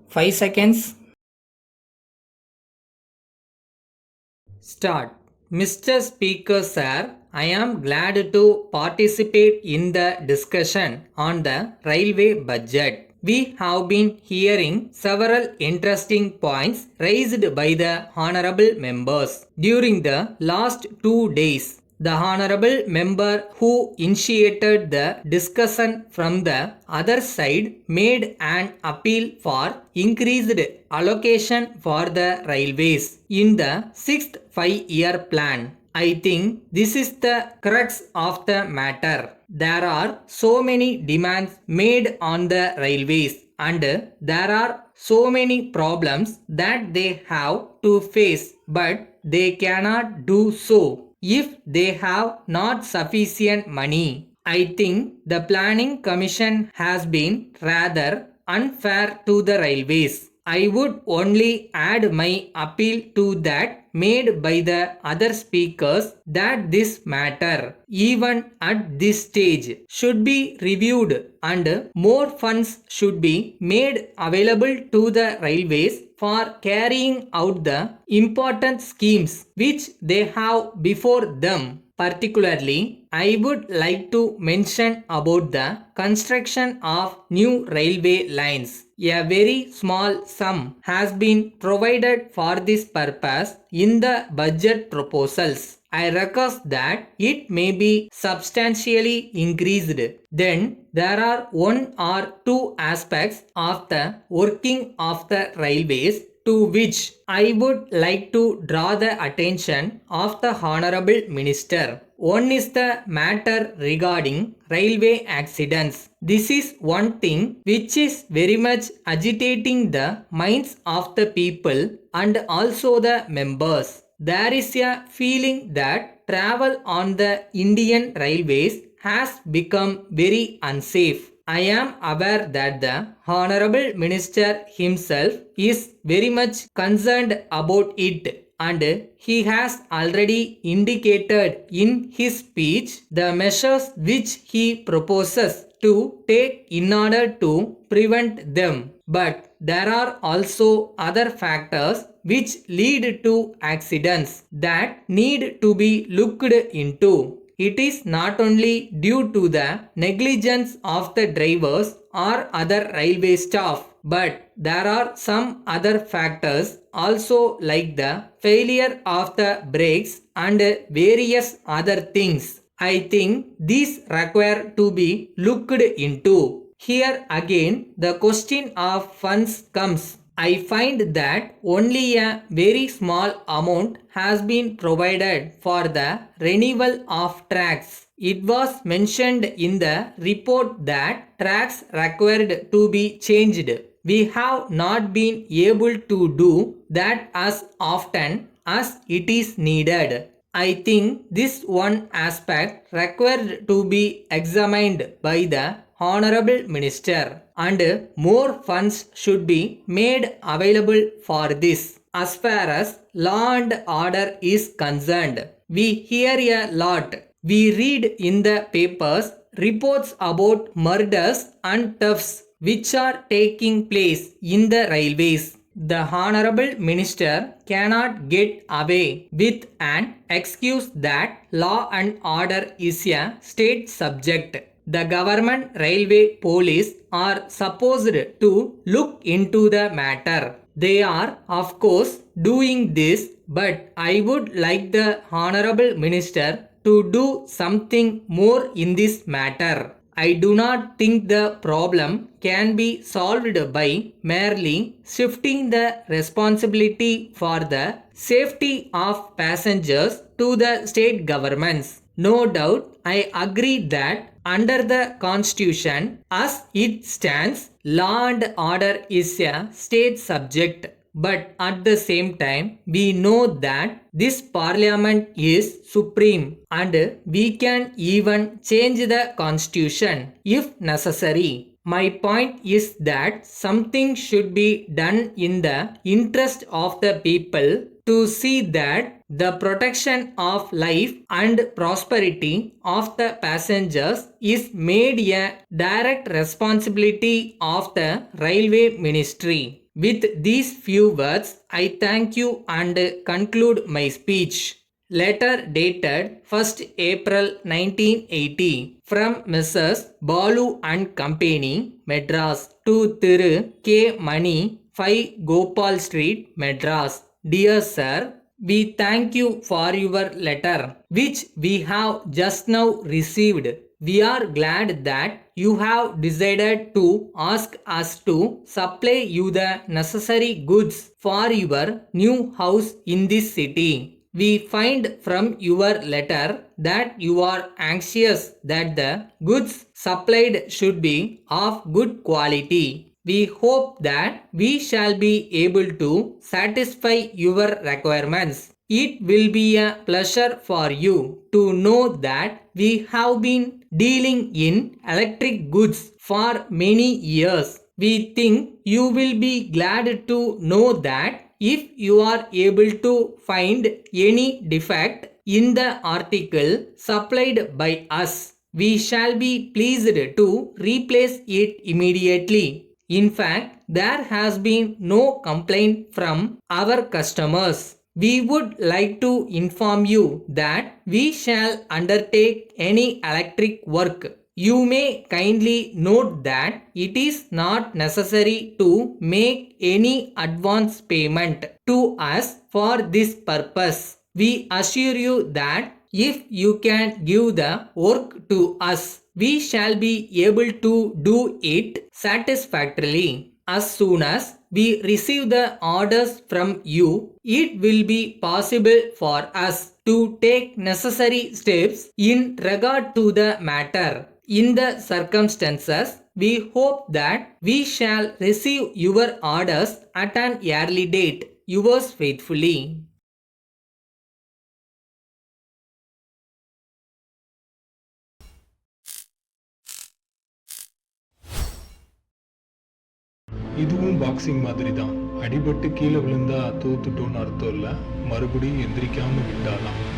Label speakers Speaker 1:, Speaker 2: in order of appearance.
Speaker 1: 5 seconds. Start. Mr. Speaker Sir, I am glad to participate in the discussion on the railway budget. We have been hearing several interesting points raised by the honorable members during the last 2 days. The honorable member who initiated the discussion from the other side made an appeal for increased allocation for the railways in the 6th 5-year plan. I think this is the crux of the matter. There are so many demands made on the railways and there are so many problems that they have to face, but they cannot do so if they have not sufficient money. I think the planning commission has been rather unfair to the railways. I would only add my appeal to that made by the other speakers that this matter, even at this stage, should be reviewed and more funds should be made available to the railways for carrying out the important schemes which they have before them. Particularly, I would like to mention about the construction of new railway lines. A very small sum has been provided for this purpose in the budget proposals. I request that it may be substantially increased. Then there are one or two aspects of the working of the railways to which I would like to draw the attention of the Honorable Minister. One is the matter regarding railway accidents. This is one thing which is very much agitating the minds of the people and also the members. There is a feeling that travel on the Indian railways has become very unsafe. I am aware that the Honorable Minister himself is very much concerned about it and he has already indicated in his speech the measures which he proposes to take in order to prevent them. But there are also other factors which lead to accidents that need to be looked into. It is not only due to the negligence of the drivers or other railway staff, but there are some other factors also like the failure of the brakes and various other things. I think these require to be looked into. Here again the question of funds comes. I find that only a very small amount has been provided for the renewal of tracks. It was mentioned in the report that tracks required to be changed. We have not been able to do that as often as it is needed. I think this one aspect required to be examined by the Honorable Minister and more funds should be made available for this. As far as law and order is concerned, we hear a lot. We read in the papers reports about murders and thefts which are taking place in the railways. The Honorable Minister cannot get away with an excuse that law and order is a state subject. The government railway police are supposed to look into the matter. They are, of course, doing this, but I would like the Honorable Minister to do something more in this matter. I do not think the problem can be solved by merely shifting the responsibility for the safety of passengers to the state governments. No doubt, I agree that under the Constitution, as it stands, law and order is a state subject. But at the same time, we know that this parliament is supreme and we can even change the constitution if necessary. My point is that something should be done in the interest of the people to see that the protection of life and prosperity of the passengers is made a direct responsibility of the railway ministry. With these few words, I thank you and conclude my speech. Letter dated 1st April 1980 from Mrs. Balu and Company, Madras, to Thiru K. Mani, 5 Gopal Street, Madras. Dear Sir, we thank you for your letter, which we have just now received. We are glad that you have decided to ask us to supply you the necessary goods for your new house in this city. We find from your letter that you are anxious that the goods supplied should be of good quality. We hope that we shall be able to satisfy your requirements. It will be a pleasure for you to know that we have been dealing in electric goods for many years. We think you will be glad to know that if you are able to find any defect in the article supplied by us, we shall be pleased to replace it immediately. In fact, there has been no complaint from our customers. We would like to inform you that we shall undertake any electric work. You may kindly note that it is not necessary to make any advance payment to us for this purpose. We assure you that if you can give the work to us, we shall be able to do it satisfactorily. As soon as we receive the orders from you, it will be possible for us to take necessary steps in regard to the matter. In the circumstances, we hope that we shall receive your orders at an early date. Yours faithfully.
Speaker 2: இதுவும் boxing மாதிரி தான். அடிபட்டு கீழே விழுந்தா தோத்துட்டோன்னு அர்த்தம் இல்லை, மறுபடியும் எந்திரிக்காம விட்டாலாம்.